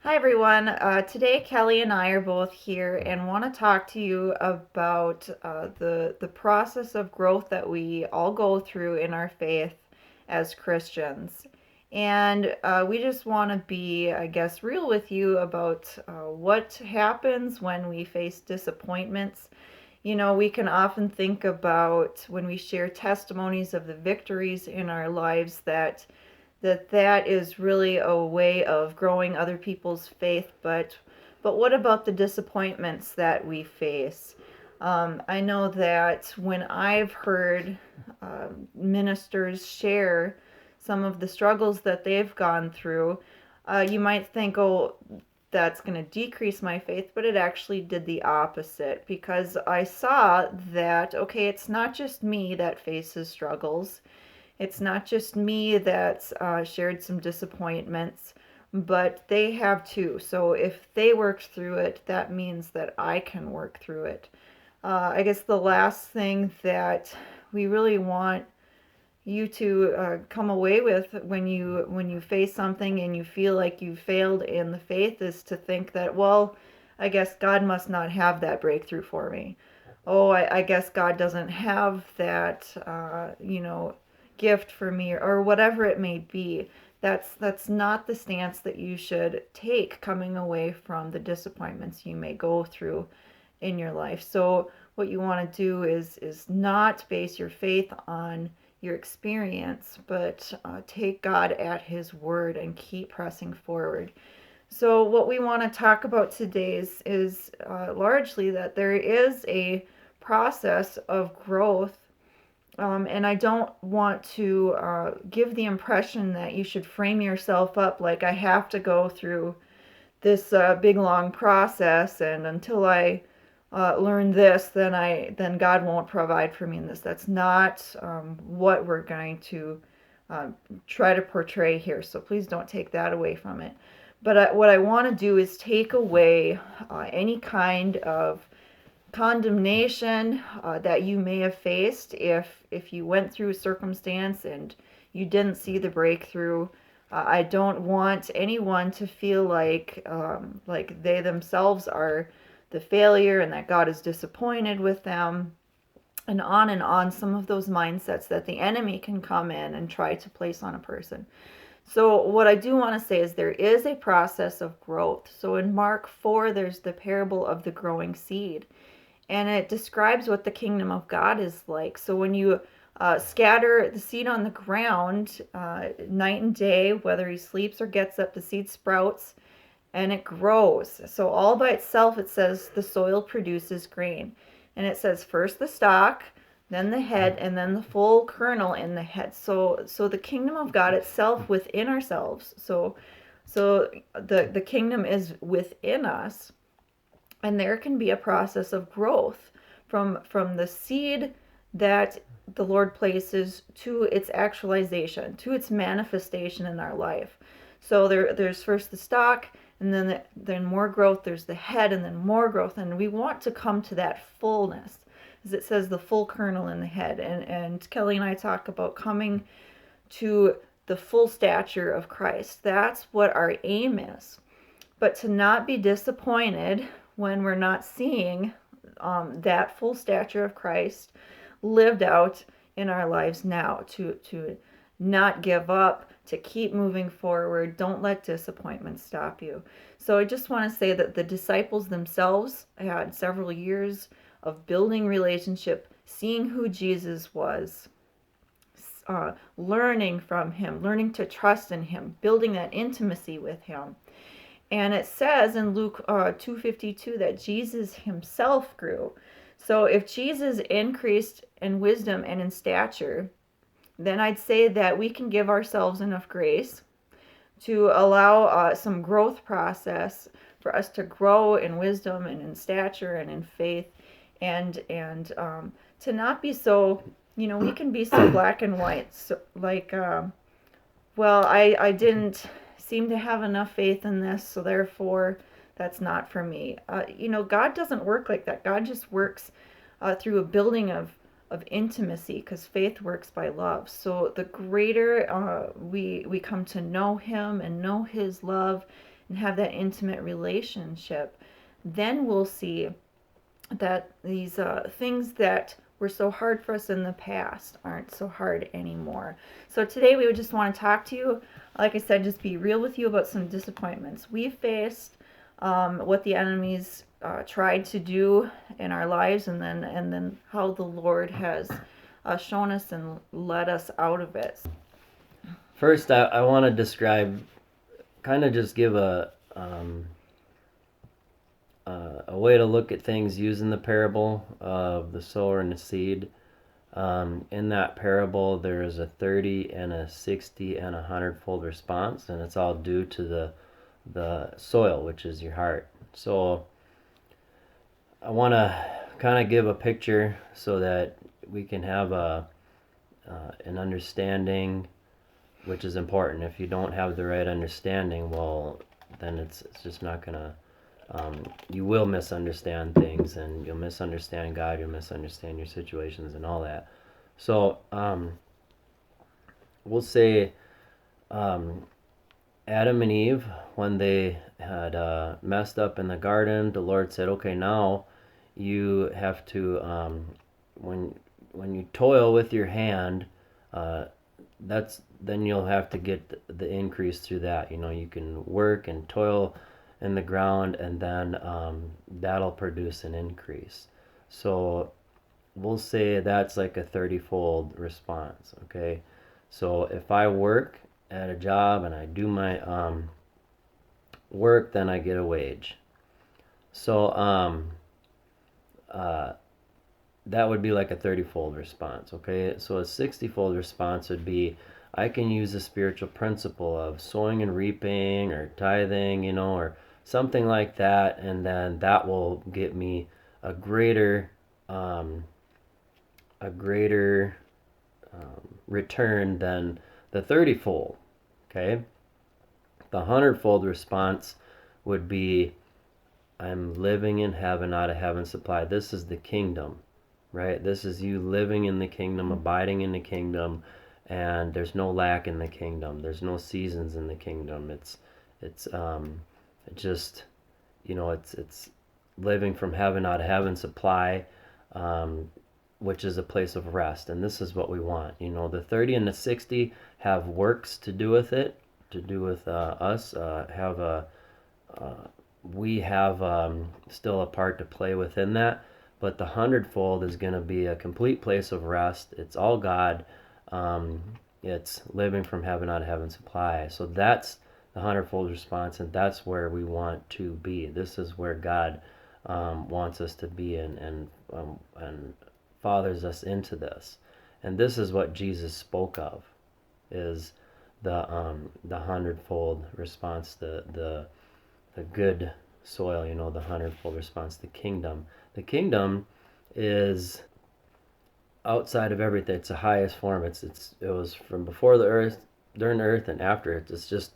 Hi everyone. Today Kelly and I are both here and want to talk to you about the process of growth that we all go through in our faith as Christians. And we just want to be, I guess, real with you about what happens when we face disappointments. We can often think about when we share testimonies of the victories in our lives that is really a way of growing other people's faith, but what about the disappointments that we face? I know that when I've heard ministers share some of the struggles that they've gone through, you might think, oh, that's going to decrease my faith, but it actually did the opposite, because I saw that, okay, it's not just me that faces struggles. It's not just me that's shared some disappointments, but they have too. So if they worked through it, that means that I can work through it. I guess the last thing that we really want you to come away with when you face something and you feel like you failed in the faith is to think that, well, I guess God must not have that breakthrough for me. Oh, I guess God doesn't have that, gift for me, or whatever it may be. That's not the stance that you should take coming away from the disappointments you may go through in your life. So what you want to do is not base your faith on your experience, but take God at His word and keep pressing forward. So what we want to talk about today is largely that there is a process of growth, and I don't want to give the impression that you should frame yourself up like I have to go through this big long process, and until I learn this, then God won't provide for me in this. That's not what we're going to try to portray here. So please don't take that away from it. But what I want to do is take away any kind of condemnation that you may have faced if you went through a circumstance and you didn't see the breakthrough. I don't want anyone to feel like they themselves are the failure and that God is disappointed with them, and on some of those mindsets that the enemy can come in and try to place on a person. So what I do want to say is there is a process of growth. So in Mark 4, there's the parable of the growing seed, and it describes what the kingdom of God is like. So when you scatter the seed on the ground night and day, whether he sleeps or gets up, the seed sprouts and it grows. So all by itself, it says the soil produces grain. And it says first the stalk, then the head, and then the full kernel in the head. So the kingdom of God itself within ourselves. So the kingdom is within us, and there can be a process of growth from the seed that the Lord places to its actualization, to its manifestation in our life. So there's first the stalk, and then more growth. There's the head, and then more growth. And we want to come to that fullness, as it says, the full kernel in the head. And Kelly and I talk about coming to the full stature of Christ. That's what our aim is. But to not be disappointed when we're not seeing that full stature of Christ lived out in our lives now, to not give up, to keep moving forward. Don't let disappointment stop you. So I just want to say that the disciples themselves had several years of building relationship, seeing who Jesus was, learning from him, learning to trust in him, building that intimacy with him. And it says in Luke 2:52 that Jesus himself grew. So if Jesus increased in wisdom and in stature, then I'd say that we can give ourselves enough grace to allow some growth process for us to grow in wisdom and in stature and in faith, and to not be so, we can be so black and white, so like, well, I didn't seem to have enough faith in this, so therefore that's not for me. God doesn't work like that. God just works through a building of intimacy, because faith works by love. So the greater we come to know him and know his love and have that intimate relationship, then we'll see that these things that were so hard for us in the past aren't so hard anymore. So today we would just want to talk to you, like I said, just be real with you about some disappointments we faced, what the enemies tried to do in our lives, and then how the Lord has shown us and led us out of it. First, I want to describe, kind of just give a way to look at things using the parable of the sower and the seed. In that parable, there is a 30 and a 60 and a 100-fold response, and it's all due to the soil, which is your heart. So I want to kind of give a picture so that we can have an understanding, which is important. If you don't have the right understanding, well, then it's just not going to, you will misunderstand things, and you'll misunderstand God, you'll misunderstand your situations and all that. So we'll say Adam and Eve, when they had messed up in the garden, the Lord said, okay, now you have to, when you toil with your hand, then you'll have to get the increase through that. You can work and toil in the ground, and then that'll produce an increase. So we'll say that's like a 30-fold response. Okay, so if I work at a job and I do my work, then I get a wage. So that would be like a 30-fold response. Okay, so a 60-fold response would be, I can use the spiritual principle of sowing and reaping, or tithing, or something like that, and then that will get me a greater return than the 30-fold. Okay, the 100-fold response would be, I'm living in heaven out of heaven's supply. This is the kingdom, right? This is you living in the kingdom, abiding in the kingdom, and there's no lack in the kingdom. There's no seasons in the kingdom. It's just, it's living from heaven out of heaven's supply, which is a place of rest. And this is what we want. The 30 and the 60 have works to do with it, to do with us. We have still a part to play within that, but the 100-fold is going to be a complete place of rest. It's all God. It's living from heaven out of heaven's supply. So that's the 100-fold response, and that's where we want to be. This is where God wants us to be, and fathers us into this. And this is what Jesus spoke of, is the 100-fold response, the good soil, the 100-fold response, the kingdom. The kingdom is outside of everything. It's the highest form. It was from before the earth, during the earth, and after it. It's just,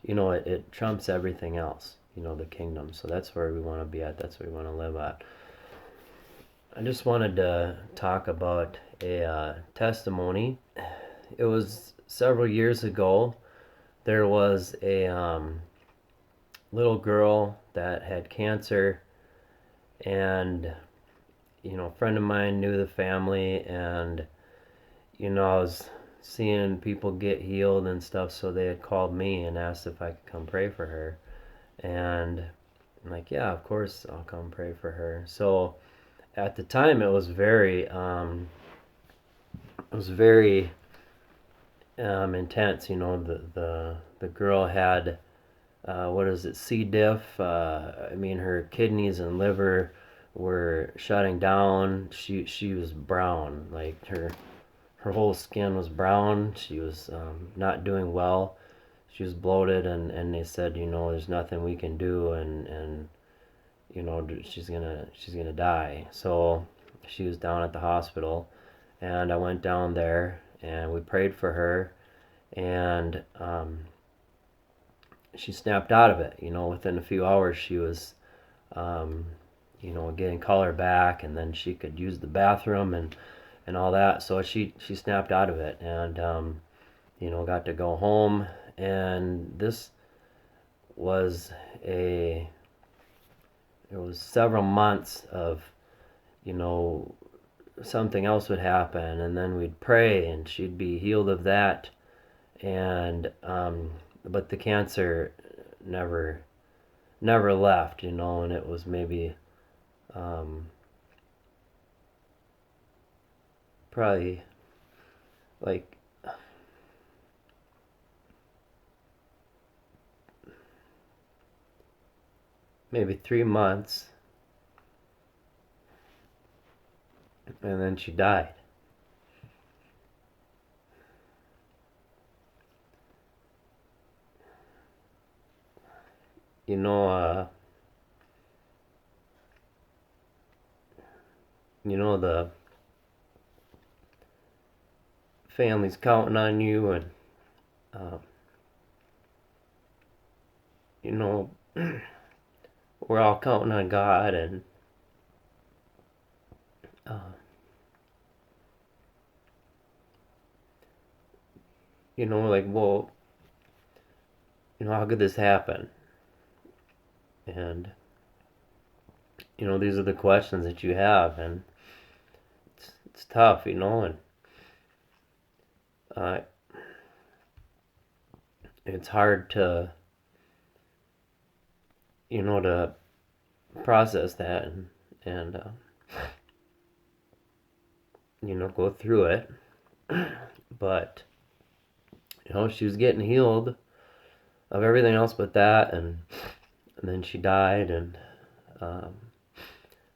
it trumps everything else, the kingdom. So that's where we want to be at. That's where we want to live at. I just wanted to talk about a testimony. It was several years ago. There was a little girl that had cancer, and a friend of mine knew the family, and I was seeing people get healed and stuff, so they had called me and asked if I could come pray for her. And I'm like, yeah, of course I'll come pray for her. So at the time it was very intense. The girl had C. diff. Her kidneys and liver were shutting down. She was brown, like her whole skin was brown. She was not doing well. She was bloated, and they said, there's nothing we can do, and she's gonna die. So she was down at the hospital, and I went down there and we prayed for her, and she snapped out of it. Within a few hours she was getting color back, and then she could use the bathroom and all that. So she snapped out of it, and got to go home. And this was it was several months of, you know, something else would happen, and then we'd pray and she'd be healed of that. And but the cancer never left, you know. And it was maybe probably like maybe 3 months, and then she died. You know, the family's counting on you, and uh, you know, we're all counting on God, and uh, you know, like, well, you know, how could this happen? And you know, these are the questions that you have, and it's tough, you know. And uh, it's hard to, you know, to process that, and you know, go through it. But you know, she was getting healed of everything else but that, and then she died. And um,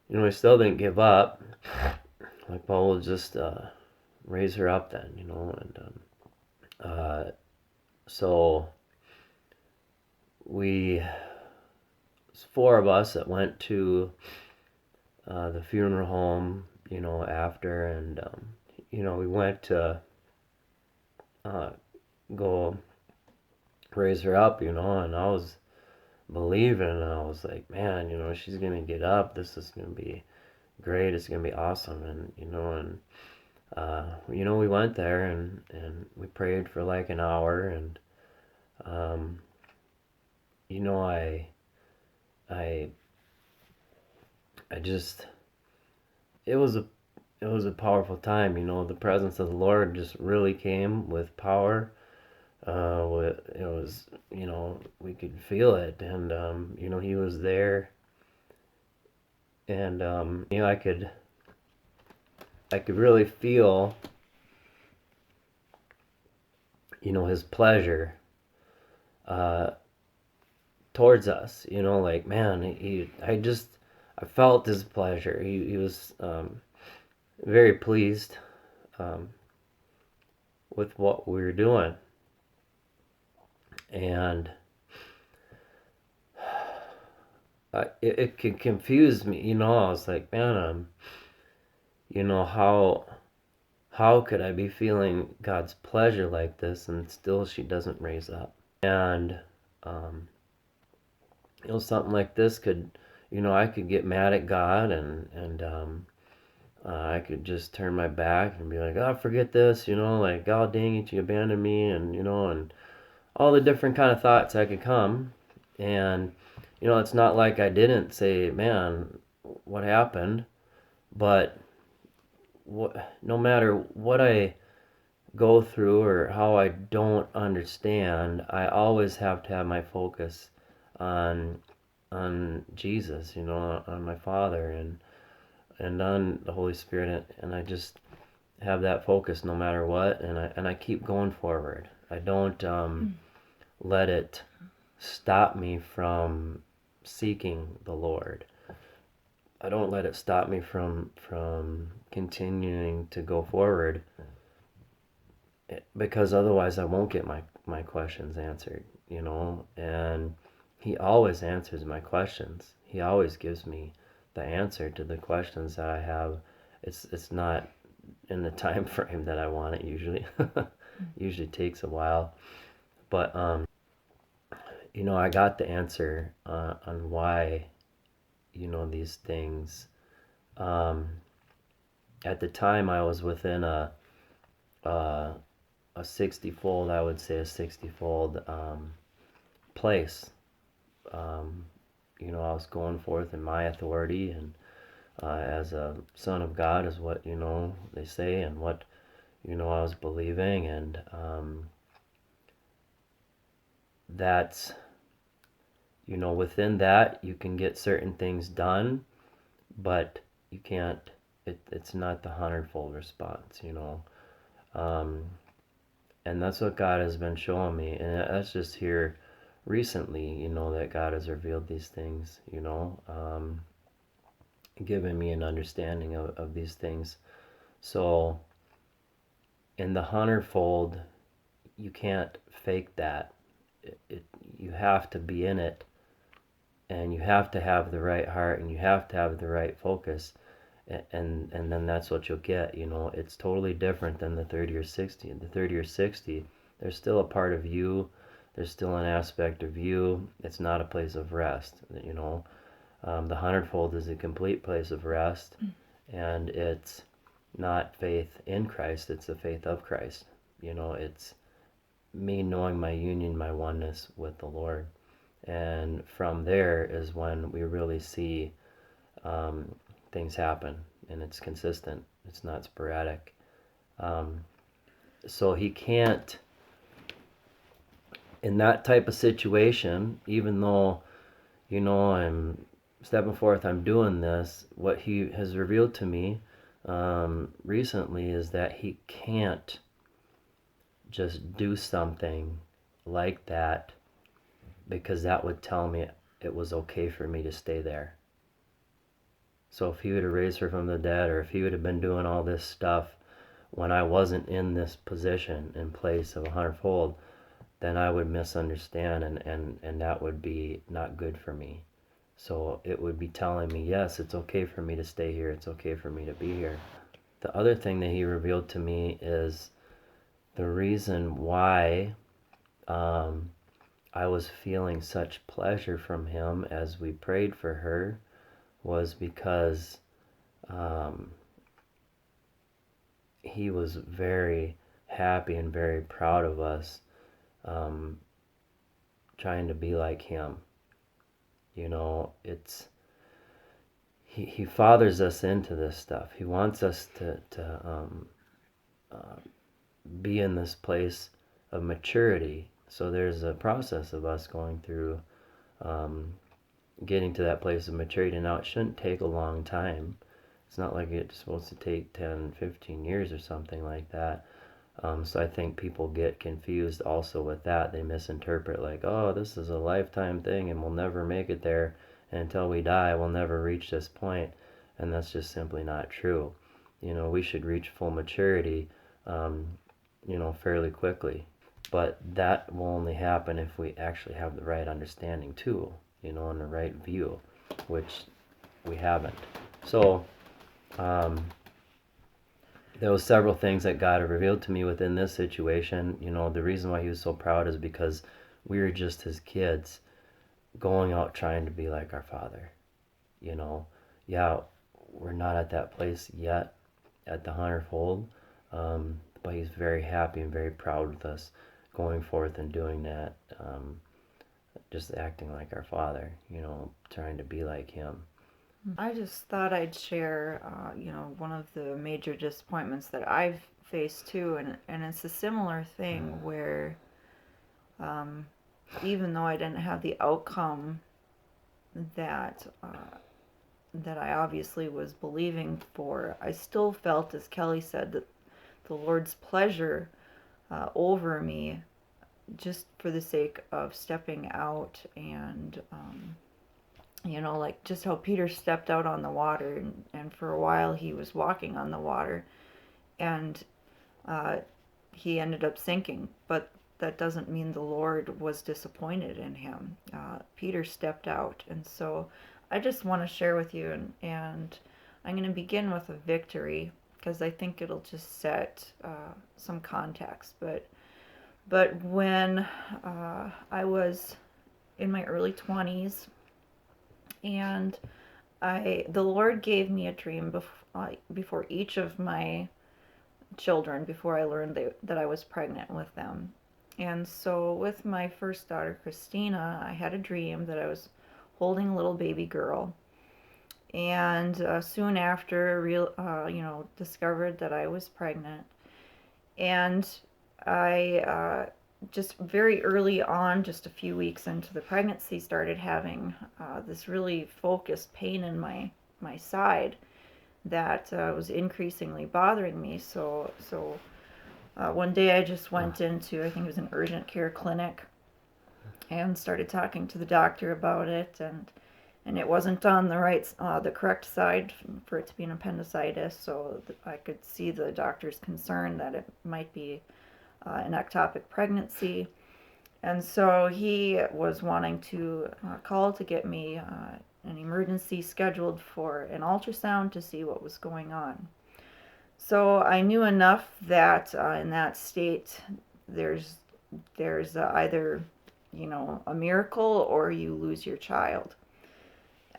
you know, we still didn't give up. Like, Paul will just raise her up then, you know. And so we, it's four of us that went to the funeral home, you know, after. And you know, we went to go raise her up, you know. And I was believing, and I was like, man, you know, she's gonna get up, this is gonna be great, it's gonna be awesome. And you know, and you know, we went there, and we prayed for like an hour. And you know, I just, it was a powerful time, you know. The presence of the Lord just really came with power. It was, you know, we could feel it. And you know, he was there. And you know, I could really feel, you know, his pleasure uh, towards us. You know, like, man, I felt his pleasure. He was very pleased um, with what we were doing. And it could confuse me, you know. I was like, man, you know, how could I be feeling God's pleasure like this, and still she doesn't raise up? And you know, something like this could, you know, I could get mad at God, and I could just turn my back and be like, oh, forget this, you know, like, oh, dang it, you abandoned me, and you know, and all the different kind of thoughts that could come. And you know, it's not like I didn't say, man, what happened? But no matter what I go through or how I don't understand, I always have to have my focus on Jesus, you know, on my Father, and on the Holy Spirit. And I just have that focus no matter what. And I keep going forward. I don't let it stop me from seeking the Lord. I don't let it stop me from continuing to go forward, because otherwise I won't get my questions answered, you know. And he always answers my questions. He always gives me the answer to the questions that I have. It's not in the time frame that I want it usually. Usually takes a while. But you know, I got the answer on why, you know, these things. At the time, I was within a 60-fold, I would say a 60-fold place. I was going forth in my authority and as a son of God is what, they say, and what, I was believing. And that's, within that, you can get certain things done, but you can't, it's not the hundredfold response, and that's what God has been showing me. And that's just here recently, that God has revealed these things, giving me an understanding of these things. So in the hundredfold, you can't fake that. You have to be in it, and you have to have the right heart, and you have to have the right focus, and then that's what you'll get. It's totally different than the 30 or 60. The 30 or 60, there's still a part of you, there's still an aspect of you. It's not a place of rest. The hundredfold is a complete place of rest, and it's not faith in Christ, it's the faith of Christ. It's me knowing my union, my oneness with the Lord. And from there is when we really see things happen, and it's consistent, it's not sporadic. So he can't, in that type of situation, even though, I'm stepping forth, I'm doing this, what he has revealed to me recently is that he can't just do something like that because that would tell me it was okay for me to stay there. So if he would have raised her from the dead, or if he would have been doing all this stuff when I wasn't in this position in place of a hundredfold, then I would misunderstand, and that would be not good for me. So it would be telling me, yes, it's okay for me to stay here, it's okay for me to be here. The other thing that he revealed to me is the reason why I was feeling such pleasure from him as we prayed for her was because he was very happy and very proud of us trying to be like him. It's he fathers us into this stuff. He wants us to be in this place of maturity. So there's a process of us going through getting to that place of maturity. Now, it shouldn't take a long time. It's not like it's supposed to take 10, 15 years or something like that. So I think people get confused also with that. They misinterpret like, oh, this is a lifetime thing and we'll never make it there. And until we die, we'll never reach this point. And that's just simply not true. We should reach full maturity, fairly quickly. But that will only happen if we actually have the right understanding too, and the right view, which we haven't. So, there was several things that God had revealed to me within this situation. The reason why he was so proud is because we were just his kids going out trying to be like our Father. Yeah, we're not at that place yet at the hundredfold, but he's very happy and very proud with us going forth and doing that, just acting like our Father, trying to be like him. I just thought I'd share, one of the major disappointments that I've faced too, and it's a similar thing where even though I didn't have the outcome that that I obviously was believing for, I still felt, as Kelly said, that the Lord's pleasure over me, just for the sake of stepping out and like just how Peter stepped out on the water, and for a while he was walking on the water, and he ended up sinking, but that doesn't mean the Lord was disappointed in him. Peter stepped out, and so I just want to share with you, and I'm going to begin with a victory because I think it'll just set some context. But when I was in my early 20s, and the Lord gave me a dream before each of my children, before I learned that I was pregnant with them. And so with my first daughter, Christina, I had a dream that I was holding a little baby girl. And soon after, discovered that I was pregnant. And I just very early on, just a few weeks into the pregnancy, started having this really focused pain in my side that was increasingly bothering me. So one day I just went into, I think it was an urgent care clinic, and started talking to the doctor about it, and it wasn't on the correct side for it to be an appendicitis. So I could see the doctor's concern that it might be an ectopic pregnancy. And so he was wanting to call to get me an emergency scheduled for an ultrasound to see what was going on. So I knew enough that in that state, there's either a miracle or you lose your child,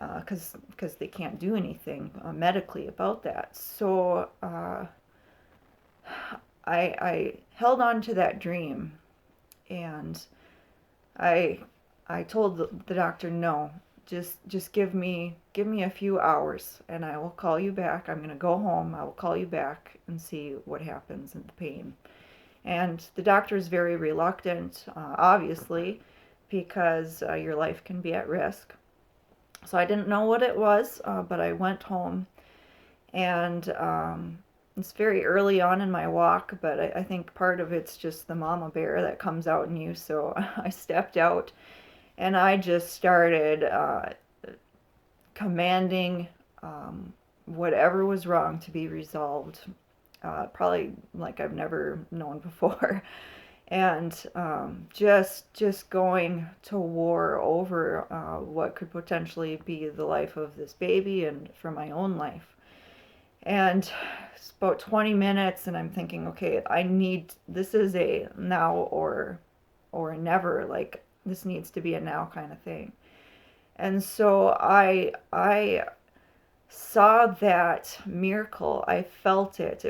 because they can't do anything medically about that. So I held on to that dream, and I I told the doctor, no, just give me a few hours and I will call you back. I'm going to go home. I will call you back and see what happens in the pain. And the doctor is very reluctant, obviously, because your life can be at risk. So I didn't know what it was, but I went home, and it's very early on in my walk, but I think part of it's just the mama bear that comes out in you. So I stepped out and I just started commanding whatever was wrong to be resolved, probably like I've never known before. And just going to war over what could potentially be the life of this baby and for my own life. And it's about 20 minutes, and I'm thinking, okay, this is a now or never. Like, this needs to be a now kind of thing. And so I saw that miracle. I felt it.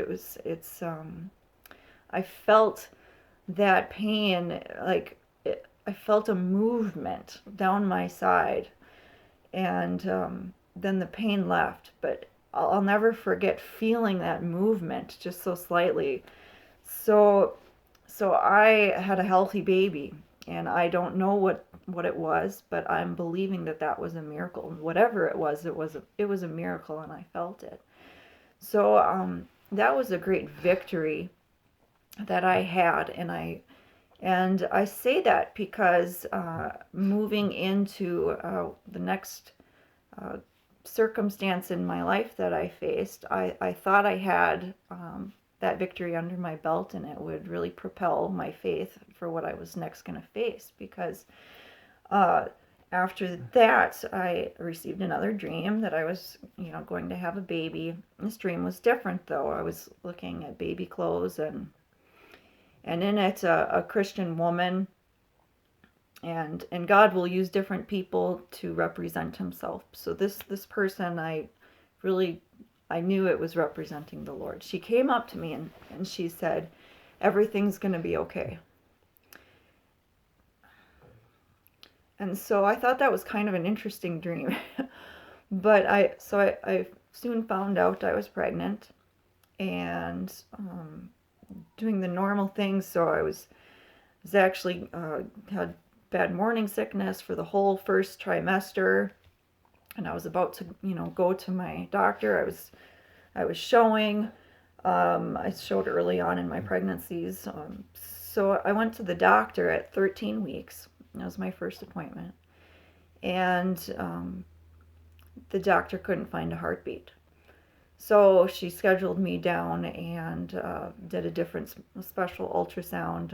I felt that pain, like I felt a movement down my side, and then the pain left. But I'll never forget feeling that movement just so slightly. So so I had a healthy baby, and I don't know what it was, but I'm believing that that was a miracle. Whatever it was a miracle, and I felt it. So that was a great victory that I had, and I say that because moving into the next uh, circumstance in my life that I faced, I thought I had that victory under my belt, and it would really propel my faith for what I was next going to face. Because uh, after that, I received another dream that I was, going to have a baby. This dream was different, though. I was looking at baby clothes, and in it, a Christian woman, and God will use different people to represent Himself. So this person, I knew it was representing the Lord. She came up to me, and she said, "Everything's going to be okay." And so I thought that was kind of an interesting dream. But I soon found out I was pregnant, and doing the normal things. So I was actually had bad morning sickness for the whole first trimester, and I was about to go to my doctor. I was showing. I showed early on in my pregnancies. So I went to the doctor at 13 weeks. That was my first appointment, and the doctor couldn't find a heartbeat. So she scheduled me down and did a special ultrasound,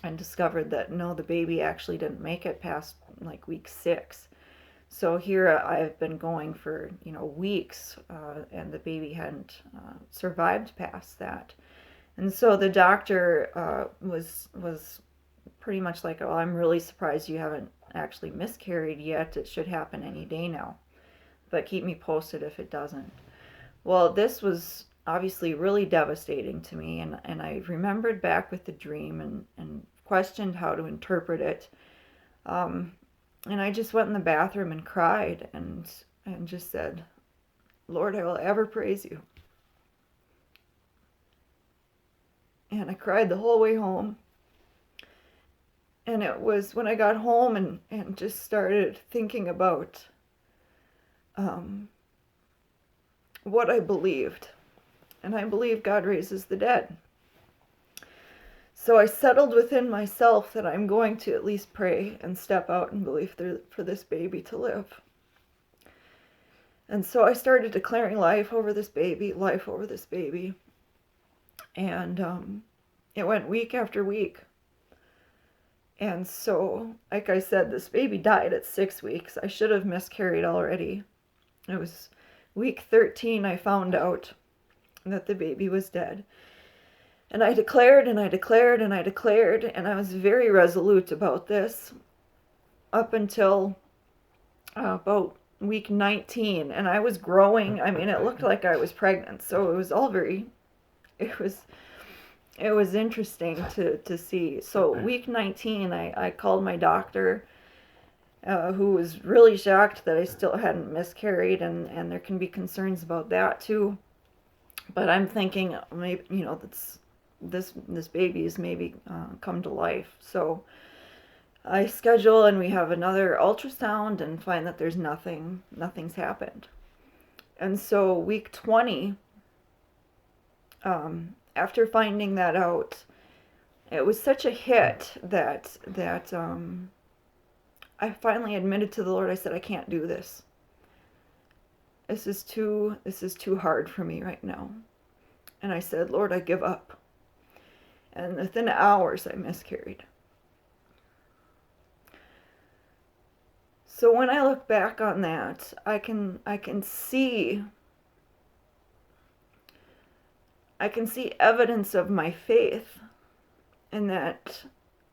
and discovered that no, the baby actually didn't make it past like week 6. So here I've been going for weeks, and the baby hadn't survived past that. And so the doctor was pretty much like, "Oh, I'm really surprised you haven't actually miscarried yet. It should happen any day now, but keep me posted if it doesn't." Well, this was obviously really devastating to me, and I remembered back with the dream, and of questioned how to interpret it. And I just went in the bathroom and cried and just said, Lord, I will ever praise you. And I cried the whole way home. And it was when I got home and just started thinking about what I believed. And I believe God raises the dead. So I settled within myself that I'm going to at least pray and step out and believe for this baby to live. And so I started declaring life over this baby, life over this baby. And it went week after week. And so, like I said, this baby died at 6 weeks. I should have miscarried already. It was week 13 I found out that the baby was dead. And I declared and I declared and I declared, and I was very resolute about this up until about week 19. And I was growing. I mean, it looked like I was pregnant. So it was all it was interesting to see. So week 19, I called my doctor, who was really shocked that I still hadn't miscarried, and there can be concerns about that too. But I'm thinking maybe, this baby is maybe come to life. So I schedule and we have another ultrasound and find that there's nothing's happened. And so week 20, after finding that out, it was such a hit that I finally admitted to the Lord. I said, I can't do this. This is too hard for me right now. And I said, Lord, I give up. And within hours, I miscarried. So when I look back on that, I can see evidence of my faith, in that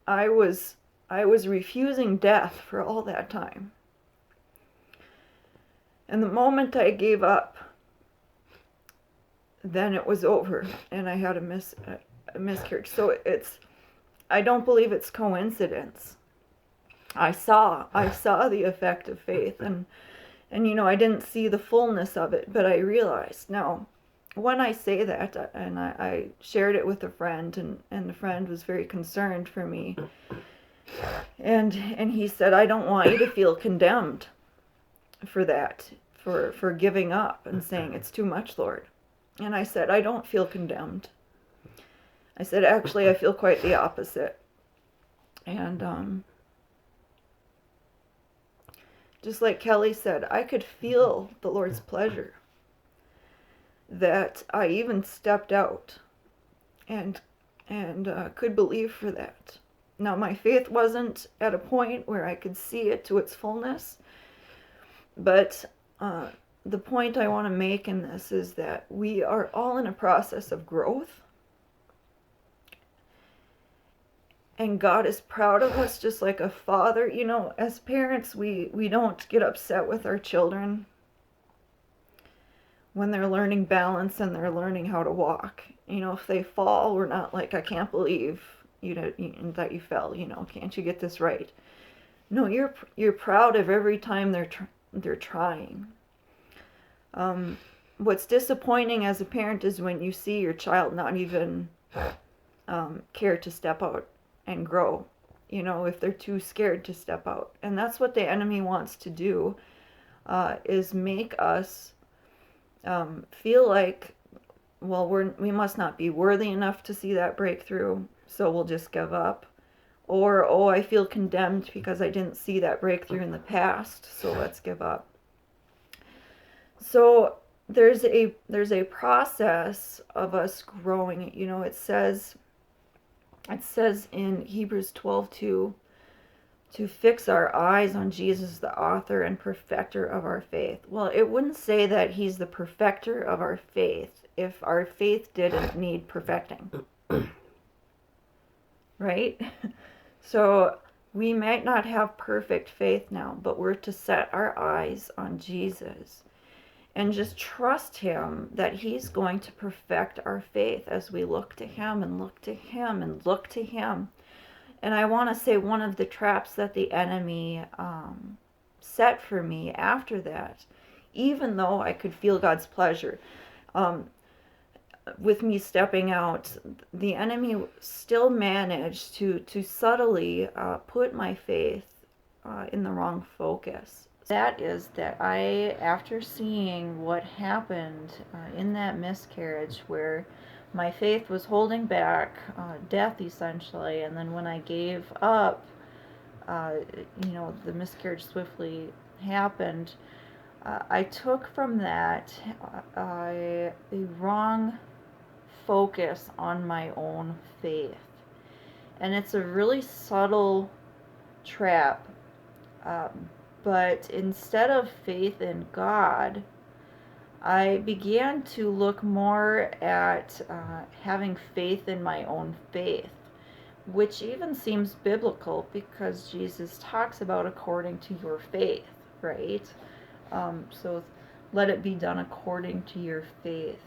I was refusing death for all that time. And the moment I gave up, then it was over, and I had a miscarriage. So I don't believe it's coincidence. I saw the effect of faith, and I didn't see the fullness of it, but I realized. Now, when I say that, and I shared it with a friend, and the friend was very concerned for me, and he said, I don't want you to feel condemned for that, for giving up and saying, it's too much, Lord. And I said, I don't feel condemned. I said, actually, I feel quite the opposite. And just like Kelly said, I could feel the Lord's pleasure, that I even stepped out and could believe for that. Now, my faith wasn't at a point where I could see it to its fullness, but the point I want to make in this is that we are all in a process of growth. And God is proud of us, just like a father. As parents, we don't get upset with our children when they're learning balance and they're learning how to walk. If they fall, we're not like, I can't believe that you fell. Can't you get this right? No, you're proud of every time they're trying. What's disappointing as a parent is when you see your child not even care to step out and grow, if they're too scared to step out. And that's what the enemy wants to do, is make us feel like, well, we must not be worthy enough to see that breakthrough, so we'll just give up. Or, oh, I feel condemned because I didn't see that breakthrough in the past, so let's give up. So there's a process of us growing. It says in Hebrews 12:2 to fix our eyes on Jesus, the author and perfecter of our faith. Well, it wouldn't say that he's the perfecter of our faith if our faith didn't need perfecting. Right? So we might not have perfect faith now, but we're to set our eyes on Jesus and just trust him that he's going to perfect our faith as we look to him and look to him and look to him. And I want to say one of the traps that the enemy set for me after that, even though I could feel God's pleasure, um, with me stepping out, the enemy still managed to subtly put my faith in the wrong focus. That is that after seeing what happened in that miscarriage, where my faith was holding back death essentially, and then when I gave up, uh, the miscarriage swiftly happened. I took from that a wrong focus on my own faith. And it's a really subtle trap. But instead of faith in God, I began to look more at having faith in my own faith, which even seems biblical because Jesus talks about according to your faith, right? So let it be done according to your faith.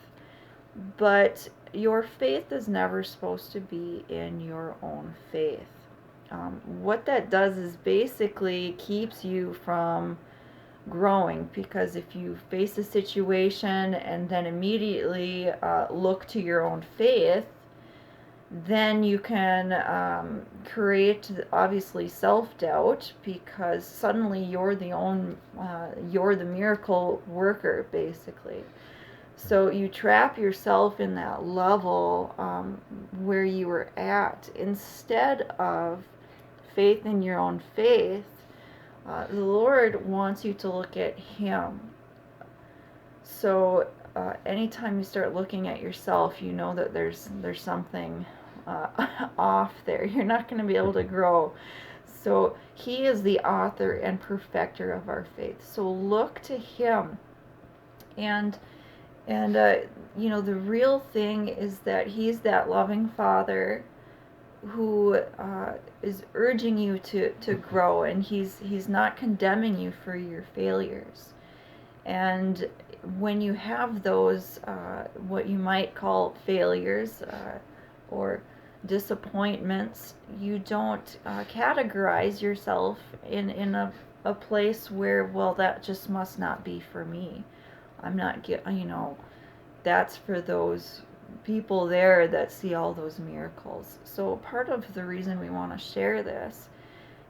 But your faith is never supposed to be in your own faith. What that does is basically keeps you from growing, because if you face a situation and then immediately look to your own faith, then you can create obviously self-doubt, because suddenly you're the miracle worker basically. So you trap yourself in that level where you were at, instead of faith in your own faith. The Lord wants you to look at Him. So anytime you start looking at yourself, you know that there's something off there. You're not going to be able to grow. So He is the author and perfecter of our faith. So look to Him. And the real thing is that He's that loving Father who is urging you to grow, and he's not condemning you for your failures. And when you have those what you might call failures or disappointments, you don't categorize yourself in a place where, well, that just must not be for me. I'm not that's for those people there that see all those miracles. So part of the reason we want to share this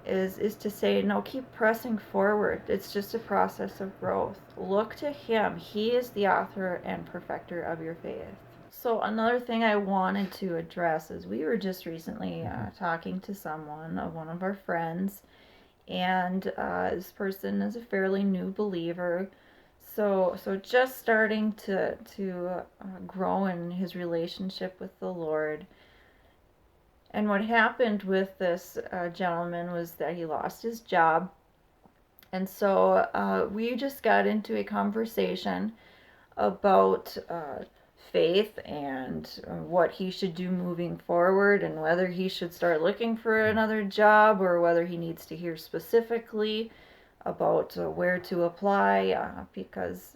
is to say, no, keep pressing forward. It's just a process of growth. Look to Him. He is the author and perfecter of your faith. So another thing I wanted to address is, we were just recently talking to someone, one of our friends, and this person is a fairly new believer. So just starting to grow in his relationship with the Lord. And what happened with this gentleman was that he lost his job. And so we just got into a conversation about faith and what he should do moving forward, and whether he should start looking for another job, or whether he needs to hear specifically about where to apply, because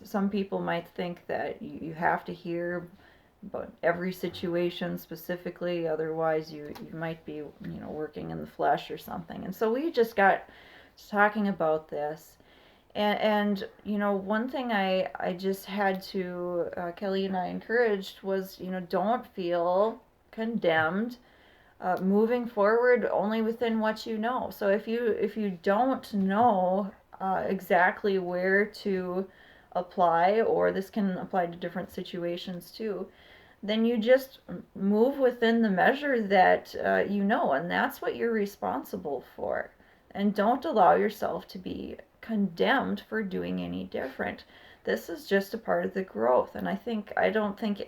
some people might think that you have to hear about every situation specifically, otherwise you might be working in the flesh or something. And so we just got talking about this, and one thing I just had to Kelly and I encouraged was, don't feel condemned moving forward only within what you know. So if you don't know exactly where to apply, or this can apply to different situations too, then you just move within the measure that and that's what you're responsible for. And don't allow yourself to be condemned for doing any different. This is just a part of the growth. And I don't think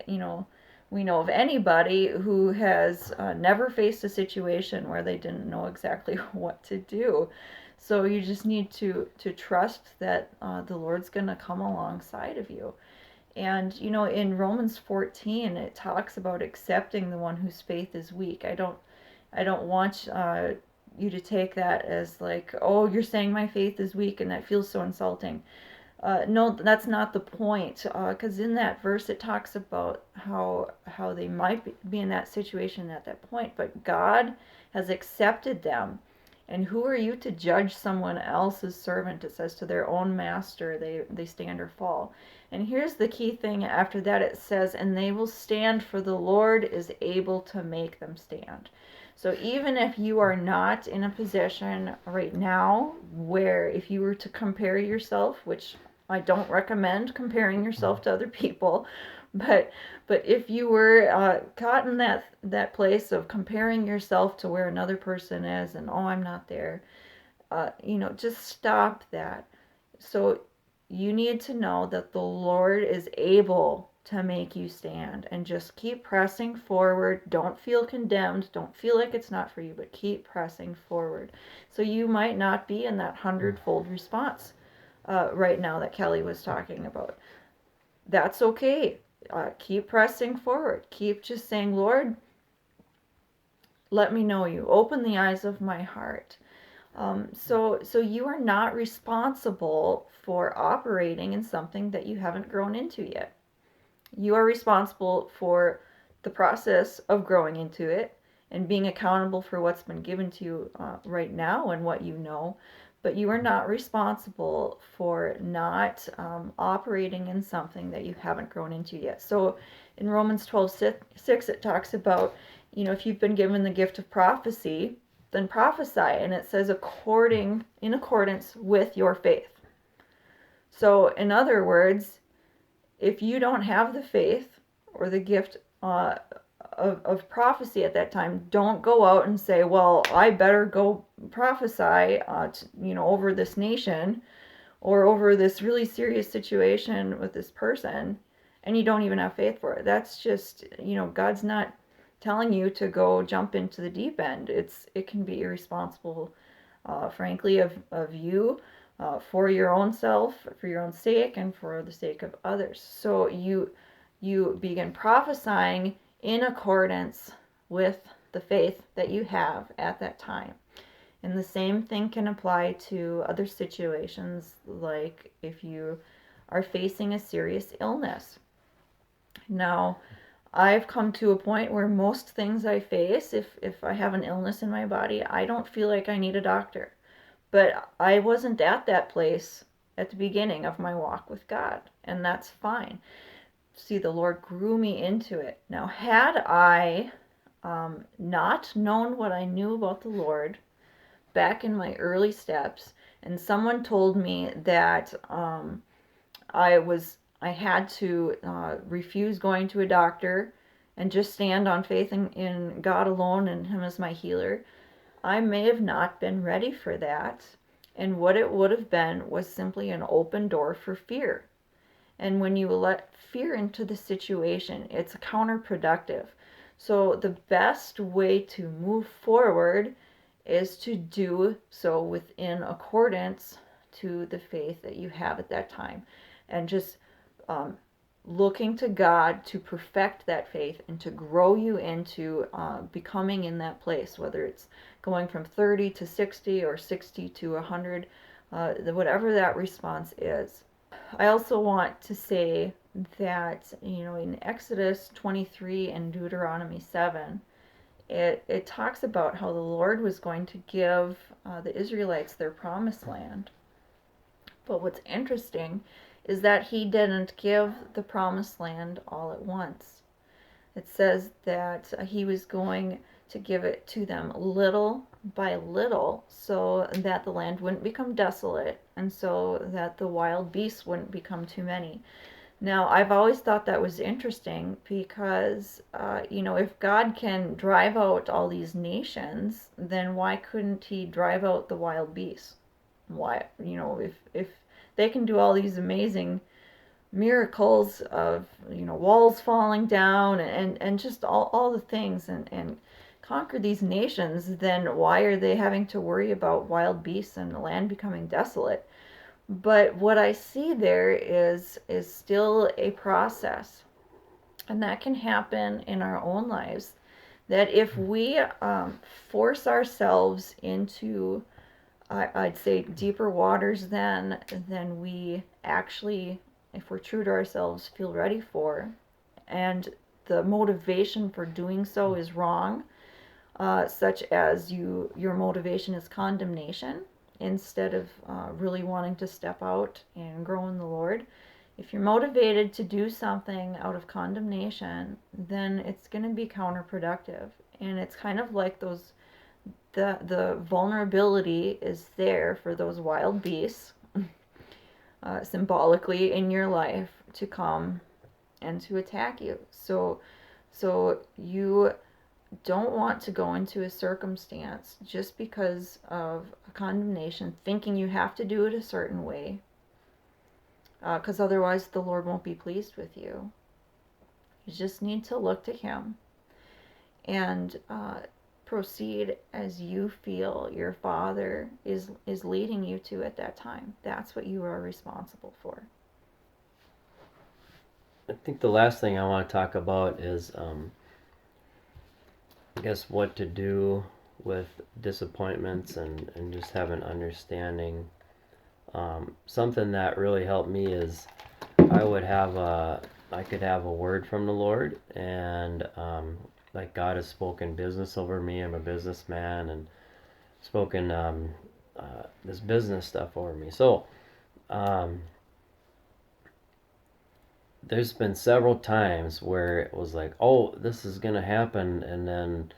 we know of anybody who has never faced a situation where they didn't know exactly what to do. So you just need to trust that the Lord's going to come alongside of you. And in Romans 14, it talks about accepting the one whose faith is weak. I don't want you to take that as like, oh, you're saying my faith is weak, and that feels so insulting. No, that's not the point. Because in that verse it talks about how they might be in that situation at that point, but God has accepted them. And who are you to judge someone else's servant? It says to their own master they stand or fall. And here's the key thing after that it says, and they will stand, for the Lord is able to make them stand. So even if you are not in a position right now where if you were to compare yourself, which I don't recommend comparing yourself to other people, but if you were caught in that place of comparing yourself to where another person is, and oh, I'm not there, just stop that. So you need to know that the Lord is able to make you stand, and just keep pressing forward. Don't feel condemned. Don't feel like it's not for you, but keep pressing forward. So you might not be in that hundredfold response right now that Kelly was talking about. That's okay. Keep pressing forward. Keep just saying, Lord, let me know you. Open the eyes of my heart. So you are not responsible for operating in something that you haven't grown into yet. You are responsible for the process of growing into it and being accountable for what's been given to you right now and what you know. But you are not responsible for not operating in something that you haven't grown into yet. So in Romans 12:6, it talks about, if you've been given the gift of prophecy, then prophesy. And it says in accordance with your faith. So in other words, if you don't have the faith or the gift of prophecy at that time, don't go out and say, well, I better go prophesy, over this nation or over this really serious situation with this person, and you don't even have faith for it. That's just, God's not telling you to go jump into the deep end. It can be irresponsible, frankly, of you, for your own self, for your own sake, and for the sake of others. So you begin prophesying in accordance with the faith that you have at that time. And the same thing can apply to other situations, like if you are facing a serious illness. Now, I've come to a point where most things I face, if I have an illness in my body, I don't feel like I need a doctor. But I wasn't at that place at the beginning of my walk with God, and that's fine. See, the Lord grew me into it. Now, had I not known what I knew about the Lord back in my early steps, and someone told me that I had to refuse going to a doctor and just stand on faith in God alone and Him as my healer, I may have not been ready for that. And what it would have been was simply an open door for fear. And when you let fear into the situation, it's counterproductive. So the best way to move forward is to do so within accordance to the faith that you have at that time. And just looking to God to perfect that faith and to grow you into becoming in that place, whether it's going from 30 to 60 or 60 to 100, whatever that response is. I also want to say that, in Exodus 23 and Deuteronomy 7, it talks about how the Lord was going to give the Israelites their promised land. But what's interesting is that He didn't give the promised land all at once. It says that He was going to give it to them little by little, so that the land wouldn't become desolate and so that the wild beasts wouldn't become too many. Now, I've always thought that was interesting because, if God can drive out all these nations, then why couldn't He drive out the wild beasts? Why, if they can do all these amazing miracles of, walls falling down and just all the things and conquer these nations, then why are they having to worry about wild beasts and the land becoming desolate? But what I see there is still a process, and that can happen in our own lives. That if we force ourselves into I'd say deeper waters than we actually, if we're true to ourselves, feel ready for. And the motivation for doing so is wrong, such as your motivation is condemnation instead of really wanting to step out and grow in the Lord. If you're motivated to do something out of condemnation, then it's going to be counterproductive. And it's kind of like the vulnerability is there for those wild beasts, symbolically in your life, to come and to attack you. So you don't want to go into a circumstance just because of a condemnation, thinking you have to do it a certain way, because otherwise the Lord won't be pleased with you. You just need to look to Him and proceed as you feel your Father is leading you to at that time. That's what you are responsible for. I think the last thing I want to talk about is, I guess, what to do with disappointments and just have an understanding. Something that really helped me is I could have a word from the Lord, and like God has spoken business over me. I'm a businessman, and spoken this business stuff over me. So um, there's been several times where it was like, oh, this is gonna happen, and then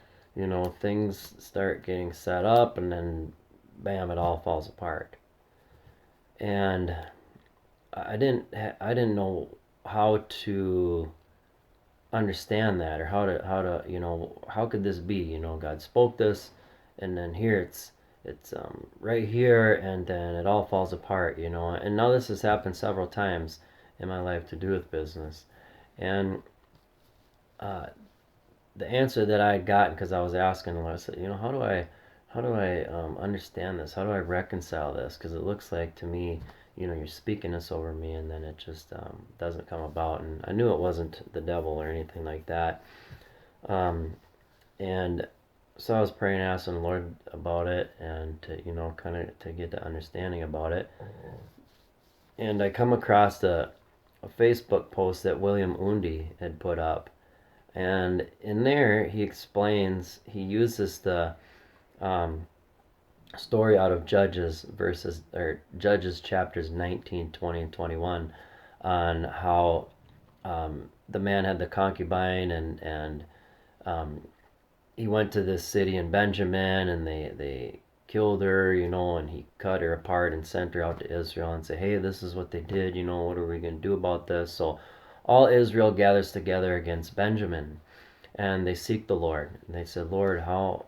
things start getting set up, and then bam, it all falls apart. And I didn't know how to understand that, or how to how could this be? God spoke this, and then here it's right here, and then it all falls apart. And now this has happened several times in my life to do with business. And uh, the answer that I had gotten, because I was asking the Lord, I said, how do I understand this? How do I reconcile this? Because it looks like to me, you're speaking this over me, and then it just doesn't come about. And I knew it wasn't the devil or anything like that. Um, and so I was praying, asking the Lord about it, and to kind of to get the understanding about it. And I come across a Facebook post that William Undi had put up, and in there he uses the um, story out of Judges chapters 19, 20, and 21, on how the man had the concubine, and um, he went to this city in Benjamin, and they killed her, and he cut her apart and sent her out to Israel and said, hey, this is what they did, what are we going to do about this? So all Israel gathers together against Benjamin, and they seek the Lord. And they said, Lord, how,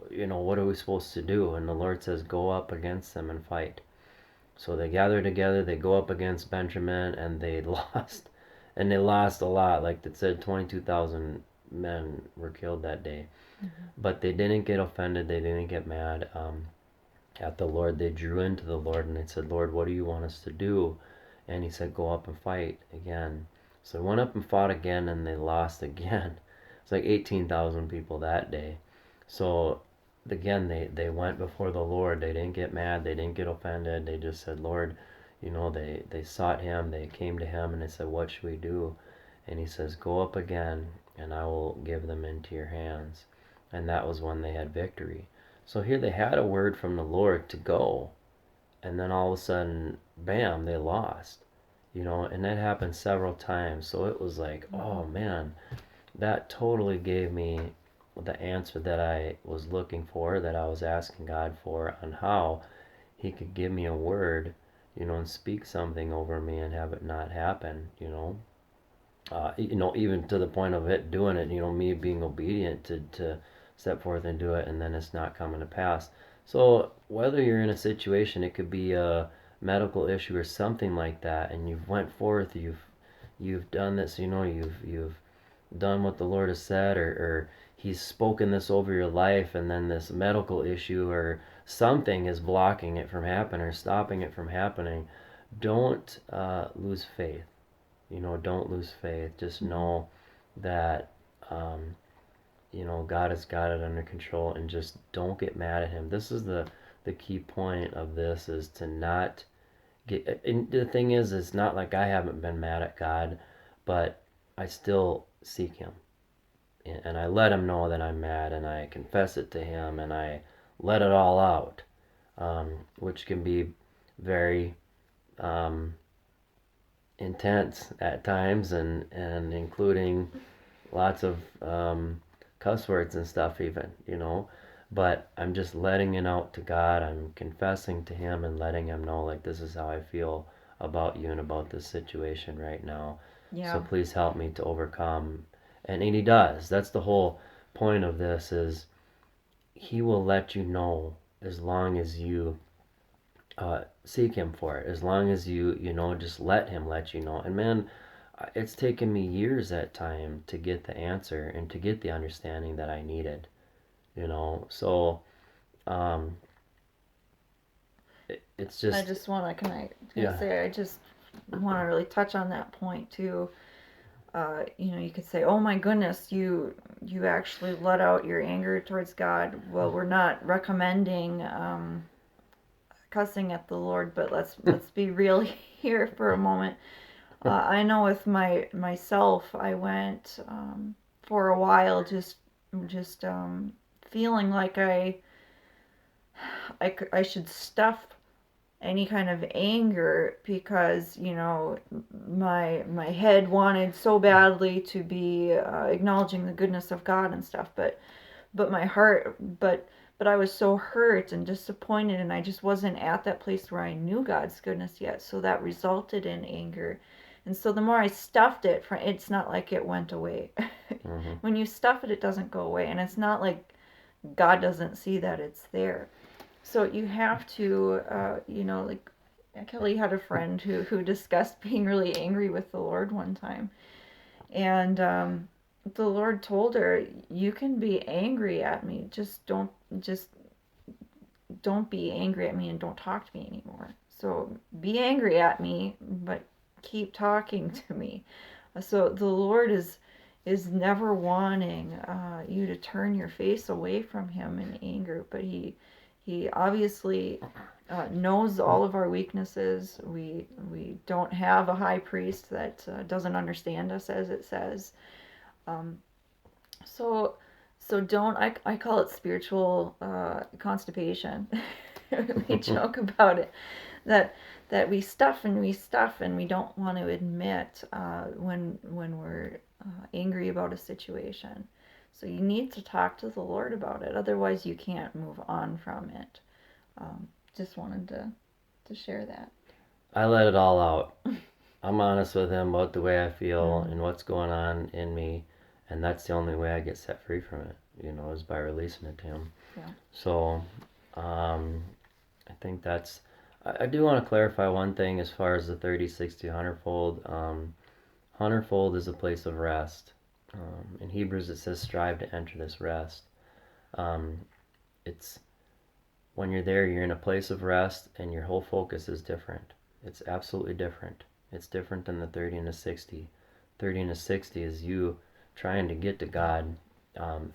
what are we supposed to do? And the Lord says, go up against them and fight. So they gather together, they go up against Benjamin, and they lost. And they lost a lot. Like it said, 22,000 men were killed that day. Mm-hmm. But they didn't get offended, they didn't get mad at the Lord. They drew into the Lord, and they said, Lord, what do you want us to do? And he said, go up and fight again. So they went up and fought again, and they lost again. It's like 18,000 people that day. So again, they went before the Lord. They didn't get mad. They didn't get offended. They just said, Lord, they sought him. They came to him, and they said, what should we do? And he says, go up again, and I will give them into your hands. And that was when they had victory. So here they had a word from the Lord to go, and then all of a sudden, bam, they lost. And that happened several times. So it was like, oh man, that totally gave me the answer that I was looking for, that I was asking God for, on how he could give me a word, and speak something over me and have it not happen, even to the point of it doing it, me being obedient to step forth and do it, and then it's not coming to pass. So whether you're in a situation, it could be a medical issue or something like that, and you've went forth, you've done this, you've done what the Lord has said, or he's spoken this over your life, and then this medical issue or something is blocking it from happening or stopping it from happening. Don't lose faith. Don't lose faith. Just know that God has got it under control, and just don't get mad at him. This is the the key point of this is to not get. And the thing is, it's not like I haven't been mad at God, but I still seek Him, and I let Him know that I'm mad, and I confess it to Him, and I let it all out, which can be very um, intense at times, and including lots of cuss words and stuff, even, but I'm just letting it out to God. I'm confessing to Him and letting Him know, like, this is how I feel about you and about this situation right now. So Yeah. please help me to overcome. And He does. That's the whole point of this, is He will let you know as long as you seek Him for it. As long as you just let Him let you know. And man, it's taken me years at time to get the answer and to get the understanding that I needed. So um, it's I just, just want to, can I yeah. say, I just want to really touch on that point too. You could say, "Oh my goodness, you actually let out your anger towards God." Well, we're not recommending cussing at the Lord, but let's be real here for a moment. I know with myself, I went for a while just feeling like I should stuff any kind of anger because my head wanted so badly to be acknowledging the goodness of God and stuff, but my heart but I was so hurt and disappointed, and I just wasn't at that place where I knew God's goodness yet, so that resulted in anger. And so the more I stuffed it, it's not like it went away. Mm-hmm. When you stuff it, it doesn't go away, and it's not like God doesn't see that it's there. So you have to, like Kelly had a friend who discussed being really angry with the Lord one time. And the Lord told her, "You can be angry at me. Just don't be angry at me and don't talk to me anymore. So be angry at me, but keep talking to me." So the Lord is never wanting you to turn your face away from Him in anger, but He obviously knows all of our weaknesses. We don't have a high priest that doesn't understand us, as it says. Um, so so don't I call it spiritual constipation. We joke about it, that we stuff and we don't want to admit when we're angry about a situation. So you need to talk to the Lord about it. Otherwise, you can't move on from it. Just wanted to share that. I let it all out. I'm honest with Him about the way I feel Mm. and what's going on in me, and that's the only way I get set free from it, is by releasing it to Him. Yeah. So um, I think I do want to clarify one thing as far as the 30, 60, 100-fold. 100-fold is a place of rest. In Hebrews it says, strive to enter this rest. Um, it's when you're there, you're in a place of rest, and your whole focus is different. It's absolutely different. It's different than the 30 and the 60. 30 and the 60 is you trying to get to God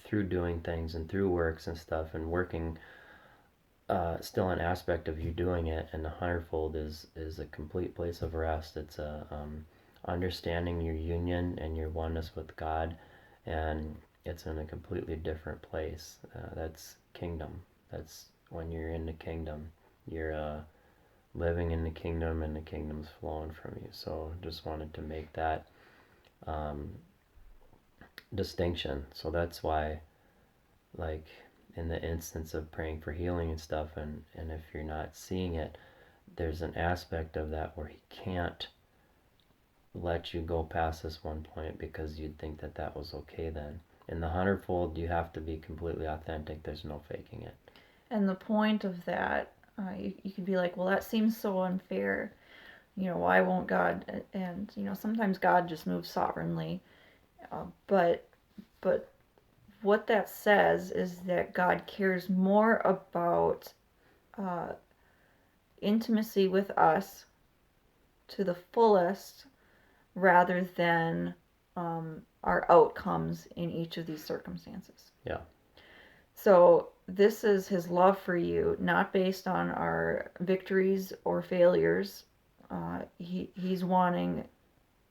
through doing things and through works and stuff, and working still an aspect of you doing it. And the 100-fold is a complete place of rest. It's a understanding your union and your oneness with God, and it's in a completely different place. That's kingdom. That's when you're in the kingdom. You're living in the kingdom, and the kingdom's flowing from you. So just wanted to make that um, distinction. So that's why, like, in the instance of praying for healing and stuff, and if you're not seeing it, there's an aspect of that where He can't let you go past this one point because you'd think that that was okay then. In the 100-fold, you have to be completely authentic. There's no faking it. And the point of that, you could be like, well, that seems so unfair. Why won't God? And sometimes God just moves sovereignly. But what that says is that God cares more about uh, intimacy with us to the fullest rather than our outcomes in each of these circumstances. Yeah. So this is his love for you, not based on our victories or failures. He's wanting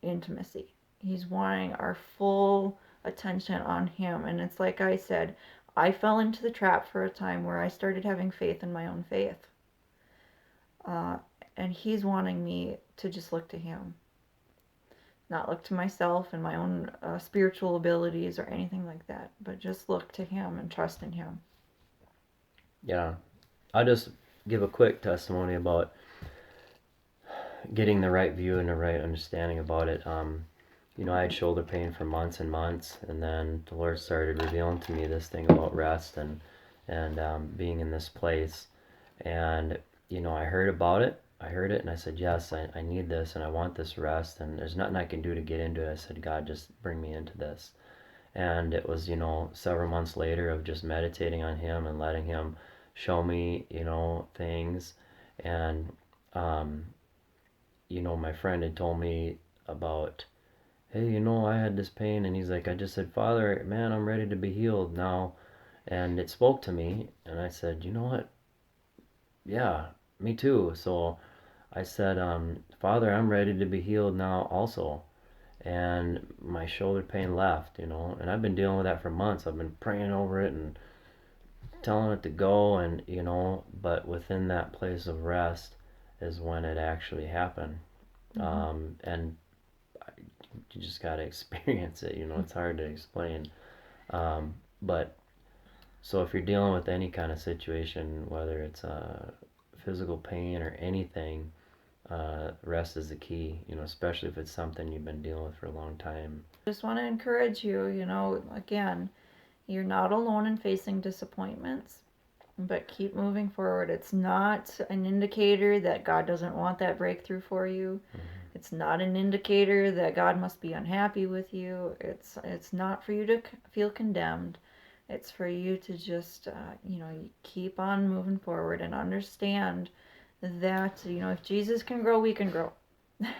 intimacy. He's wanting our full attention on him. And it's like I said, I fell into the trap for a time where I started having faith in my own faith. Uh, and he's wanting me to just look to him, not look to myself and my own spiritual abilities or anything like that, but just look to him and trust in him. Yeah. I'll just give a quick testimony about getting the right view and the right understanding about it. I had shoulder pain for months and months, and then the Lord started revealing to me this thing about rest and being in this place. And I heard about it. I heard it, and I said, yes, I need this, and I want this rest, and there's nothing I can do to get into it. I said, God, just bring me into this. And it was, several months later of just meditating on Him and letting Him show me, things. And um, my friend had told me about, hey, I had this pain, and he's like, I just said, Father, man, I'm ready to be healed now. And it spoke to me, and I said, you know what? Yeah, me too. So I said, Father, I'm ready to be healed now also. And my shoulder pain left, and I've been dealing with that for months. I've been praying over it and telling it to go, and, but within that place of rest is when it actually happened. And you just got to experience it. It's hard to explain. But so if you're dealing with any kind of situation, whether it's physical pain or anything, rest is the key. Especially if it's something you've been dealing with for a long time. Just want to encourage you, again, you're not alone in facing disappointments, but keep moving forward. It's not an indicator that God doesn't want that breakthrough for you. Mm-hmm. It's not an indicator that God must be unhappy with you. It's not for you to feel condemned. It's for you to just keep on moving forward and understand that if Jesus can grow, we can grow.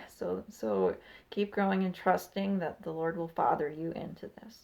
So keep growing and trusting that the Lord will father you into this.